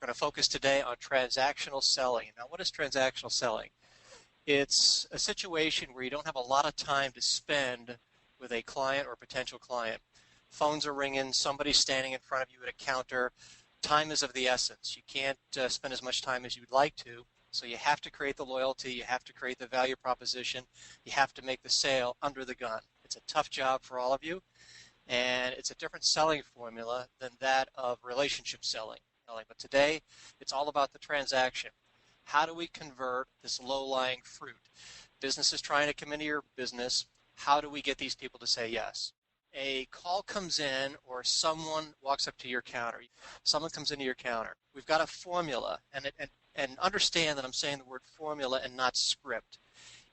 We're going to focus today on transactional selling. Now, what is transactional selling? It's a situation where you don't have a lot of time to spend with a client or potential client. Phones are ringing, somebody's standing in front of you at a counter. Time is of the essence. You can't spend as much time as you'd like to, so you have to create the loyalty, you have to create the value proposition, you have to make the sale under the gun. It's a tough job for all of you, and it's a different selling formula than that of relationship selling. But today, it's all about the transaction. How do we convert this low-lying fruit? Business is trying to come into your business. How do we get these people to say yes? A call comes in or someone walks up to your counter. Someone comes into your counter. We've got a formula, and understand that I'm saying the word formula and not script.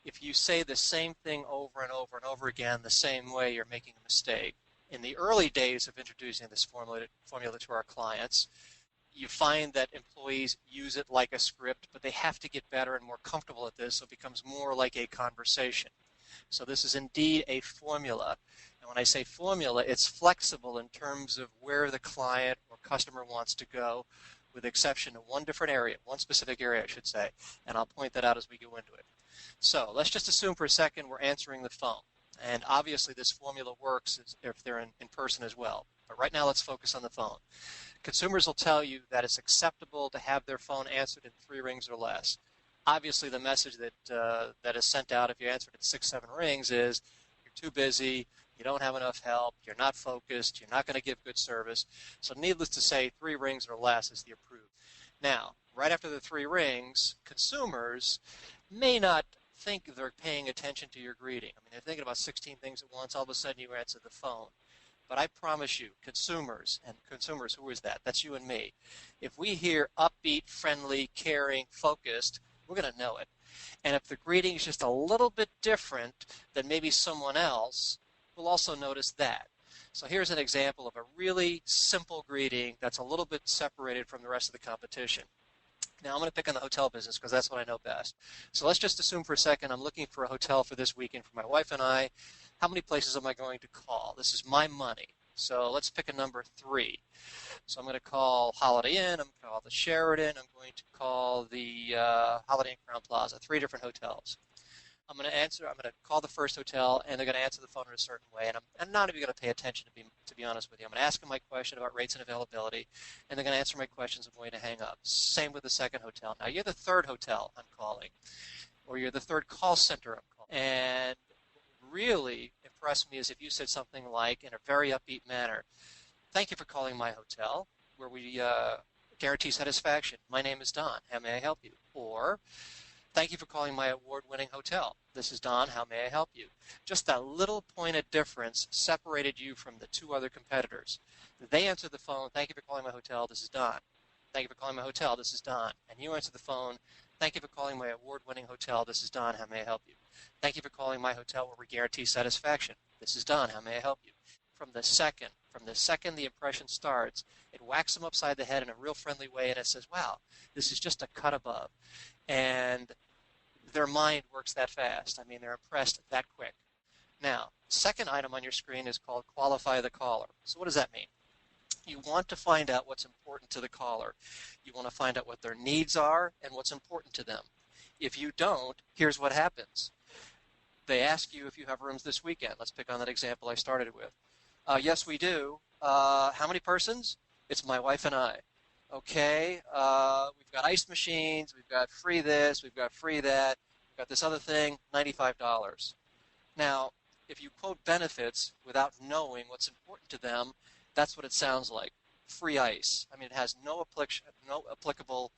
If you say the same thing over and over and over again the same way, you're making a mistake. In the early days of introducing this formula to our clients, you find that employees use it like a script, but they have to get better and more comfortable at this, so it becomes more like a conversation. So this is indeed a formula. And when I say formula, it's flexible in terms of where the client or customer wants to go, with the exception of one specific area, I should say. And I'll point that out as we go into it. So let's just assume for a second we're answering the phone. And obviously this formula works if they're in person as well. But right now let's focus on the phone. Consumers will tell you that it's acceptable to have their phone answered in 3 rings or less. Obviously the message that is sent out if you answer it at 6, 7 rings is you're too busy, you don't have enough help, you're not focused, you're not going to give good service. So needless to say, 3 rings or less is the approved. Now, right after the 3 rings, consumers may not think they're paying attention to your greeting. I mean, they're thinking about 16 things at once. All of a sudden you answer the phone. But I promise you, consumers, who is that? That's you and me. If we hear upbeat, friendly, caring, focused, we're going to know it. And if the greeting is just a little bit different than maybe someone else, we'll also notice that. So here's an example of a really simple greeting that's a little bit separated from the rest of the competition. Now I'm going to pick on the hotel business because that's what I know best. So let's just assume for a second I'm looking for a hotel for this weekend for my wife and I. How many places am I going to call? This is my money. So let's pick a number 3. So I'm going to call Holiday Inn, I'm going to call the Sheraton, I'm going to call the Holiday Inn Crowne Plaza, 3 different hotels. I'm going to call the first hotel, and they're going to answer the phone in a certain way, and I'm not even going to pay attention, to be honest with you. I'm going to ask them my question about rates and availability, and they're going to answer my questions. I'm going to hang up. Same with the second hotel. Now, you're the 3rd hotel I'm calling, or you're the 3rd call center I'm calling, and what really impressed me is if you said something like, in a very upbeat manner, "Thank you for calling my hotel, where we guarantee satisfaction. My name is Don. How may I help you?" Or, "Thank you for calling my award-winning hotel. This is Don. How may I help you?" Just that little point of difference separated you from the 2 other competitors. They answer the phone, "Thank you for calling my hotel. This is Don. Thank you for calling my hotel. This is Don." And you answer the phone, "Thank you for calling my award-winning hotel. This is Don. How may I help you?" "Thank you for calling my hotel where we guarantee satisfaction. This is Don. How may I help you?" From the second the impression starts, it whacks them upside the head in a real friendly way, and it says, wow, this is just a cut above. And their mind works that fast. I mean, they're impressed that quick. Now, second item on your screen is called qualify the caller. So what does that mean? You want to find out what's important to the caller. You want to find out what their needs are and what's important to them. If you don't, here's what happens. They ask you if you have rooms this weekend. Let's pick on that example I started with. Yes, we do. How many persons? It's my wife and I. Okay, we've got ice machines, we've got free this, we've got free that, we've got this other thing, $95. Now, if you quote benefits without knowing what's important to them, that's what it sounds like. Free ice. I mean, it has no applicable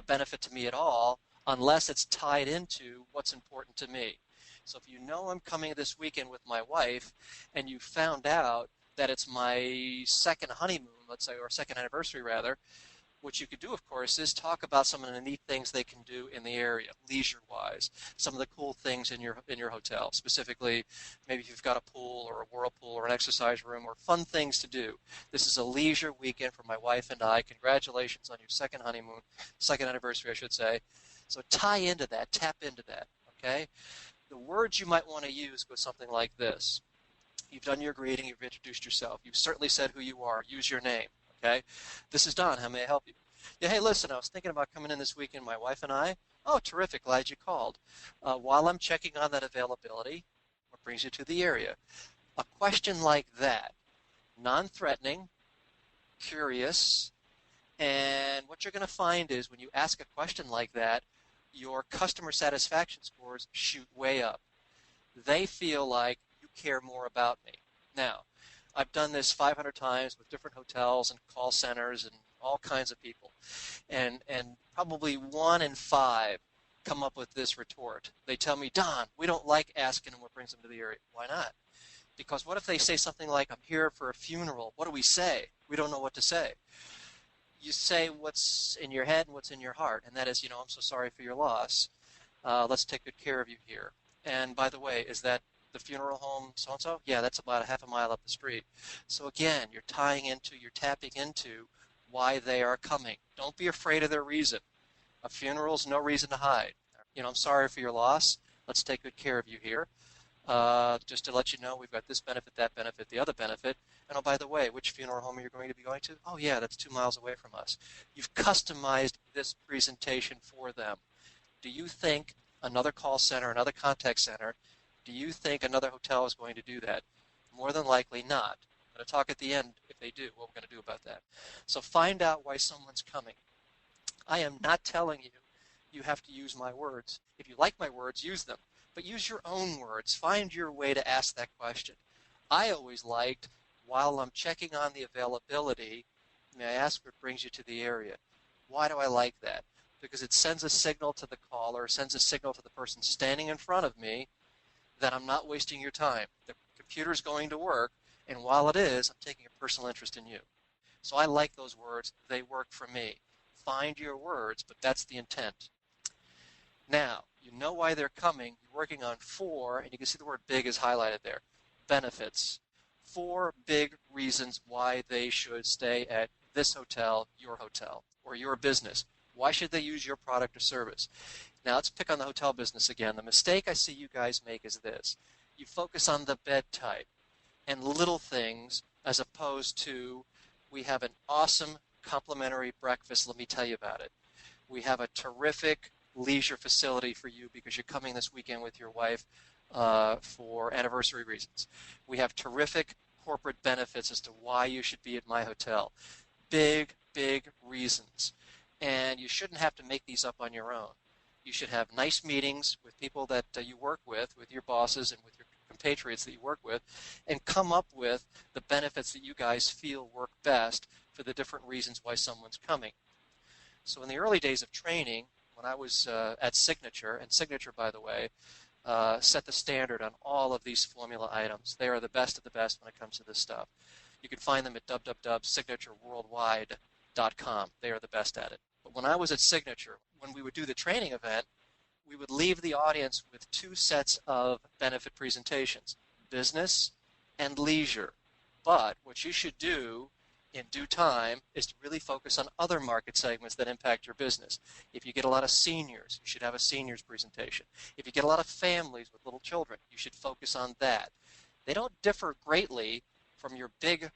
benefit to me at all unless it's tied into what's important to me. So if you know I'm coming this weekend with my wife and you found out that it's my second honeymoon, let's say, or second anniversary rather, what you could do, of course, is talk about some of the neat things they can do in the area, leisure-wise, some of the cool things in your hotel, specifically maybe if you've got a pool or a whirlpool or an exercise room or fun things to do. This is a leisure weekend for my wife and I. Congratulations on your second honeymoon, second anniversary, I should say. So tie into that, tap into that, okay? The words you might want to use go something like this. You've done your greeting, you've introduced yourself, you've certainly said who you are, use your name, okay? This is Don, how may I help you? Yeah, hey, listen, I was thinking about coming in this weekend, my wife and I. Oh, terrific, glad you called. While I'm checking on that availability, what brings you to the area? A question like that, non-threatening, curious, and what you're going to find is when you ask a question like that, your customer satisfaction scores shoot way up. They feel like you care more about me. Now, I've done this 500 times with different hotels and call centers and all kinds of people. And probably 1 in 5 come up with this retort. They tell me, Don, we don't like asking them what brings them to the area. Why not? Because what if they say something like, I'm here for a funeral? What do we say? We don't know what to say. You say what's in your head and what's in your heart, and that is, I'm so sorry for your loss. Let's take good care of you here. And by the way, is that the funeral home so-and-so? Yeah, that's about a half a mile up the street. So again, you're tapping into why they are coming. Don't be afraid of their reason. A funeral's no reason to hide. I'm sorry for your loss. Let's take good care of you here. Just to let you know, we've got this benefit, that benefit, the other benefit. And oh, by the way, which funeral home are you going to be going to? Oh, yeah, that's 2 miles away from us. You've customized this presentation for them. Do you think another call center, another contact center, do you think another hotel is going to do that? More than likely not. I'm going to talk at the end if they do, what we're going to do about that. So find out why someone's coming. I am not telling you you have to use my words. If you like my words, use them. But use your own words. Find your way to ask that question. I always liked, while I'm checking on the availability, may I ask what brings you to the area? Why do I like that? Because it sends a signal to the caller, sends a signal to the person standing in front of me that I'm not wasting your time. The computer's going to work, and while it is, I'm taking a personal interest in you. So I like those words. They work for me. Find your words, but that's the intent. Now, you know why they're coming. You're working on 4, and you can see the word big is highlighted there. Benefits. 4 big reasons why they should stay at this hotel, your hotel, or your business. Why should they use your product or service? Now, let's pick on the hotel business again. The mistake I see you guys make is this. You focus on the bed type and little things as opposed to, we have an awesome complimentary breakfast. Let me tell you about it. We have a terrific leisure facility for you because you're coming this weekend with your wife for anniversary reasons. We have terrific corporate benefits as to why you should be at my hotel. Big, big reasons. And you shouldn't have to make these up on your own. You should have nice meetings with people that you work with your bosses and with your compatriots that you work with, and come up with the benefits that you guys feel work best for the different reasons why someone's coming. So in the early days of training, when I was at Signature, and Signature, by the way, set the standard on all of these formula items. They are the best of the best when it comes to this stuff. You can find them at www.signatureworldwide.com. They are the best at it. But when I was at Signature, when we would do the training event, we would leave the audience with 2 sets of benefit presentations, business and leisure. But what you should do in due time is to really focus on other market segments that impact your business. If you get a lot of seniors, you should have a seniors presentation. If you get a lot of families with little children, you should focus on that. They don't differ greatly from your big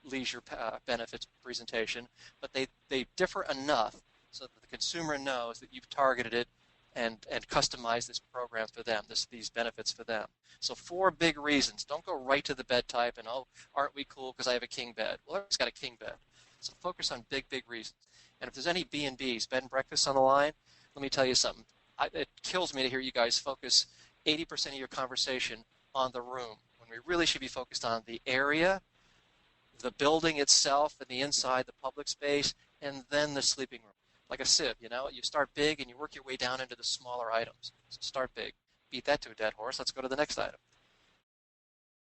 leisure benefits presentation, but they differ enough so that the consumer knows that you've targeted it and customized this program for them, these benefits for them. So 4 big reasons. Don't go right to the bed type and, oh, aren't we cool because I have a king bed? Well, everyone's got a king bed. So focus on big, big reasons. And if there's any B&Bs, bed and breakfast on the line, let me tell you something. It kills me to hear you guys focus 80% of your conversation on the room when we really should be focused on the area, the building itself and the inside, the public space, and then the sleeping room. Like a sieve, you start big and you work your way down into the smaller items. So start big. Beat that to a dead horse. Let's go to the next item.